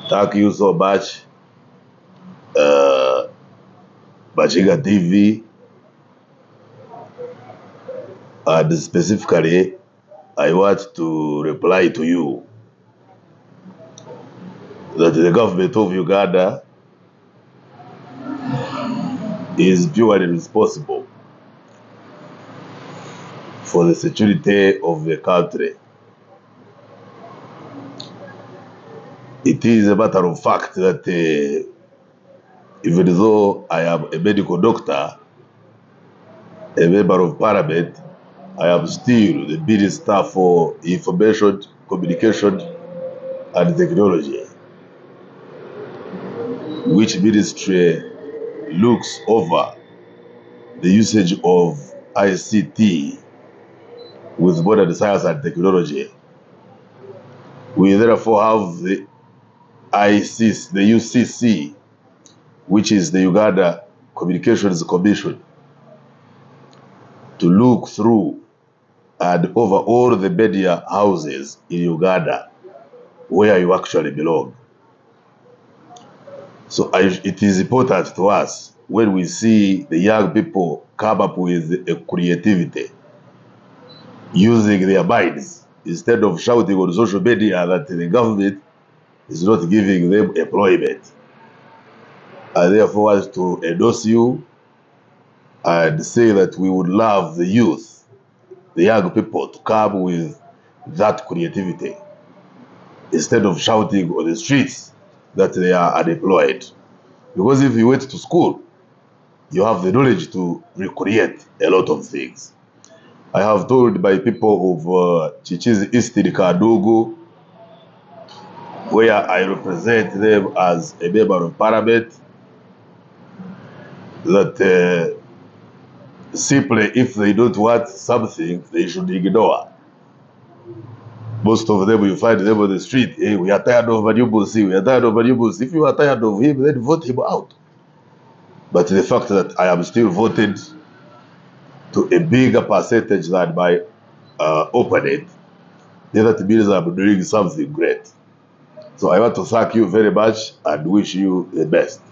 Thank you so much, Machinga TV, and specifically, I want to reply to you that the government of Uganda is purely responsible for the security of the country. It is a matter of fact that even though I am a medical doctor, a member of parliament, I am still the Minister for Information, Communication and Technology, which ministry looks over the usage of ICT with modern science and technology. We therefore have the UCC, which is the Uganda Communications Commission, to look through and over all the media houses in Uganda where you actually belong. So it is important to us when we see the young people come up with a creativity using their minds instead of shouting on social media that the government is not giving them employment. I therefore want to endorse you and say that we would love the youth, the young people, to come with that creativity instead of shouting on the streets that they are unemployed. Because if you went to school, you have the knowledge to recreate a lot of things. I have told my people of Chichizi East in Kadugu, where I represent them as a member of parliament, that simply if they don't want something, they should ignore. Most of them, you find them on the street, hey, we are tired of Baryomunsi, we are tired of Baryomunsi. If you are tired of him, then vote him out. But the fact that I am still voted to a bigger percentage than my opponent, then that means I'm doing something great. So I want to thank you very much and wish you the best.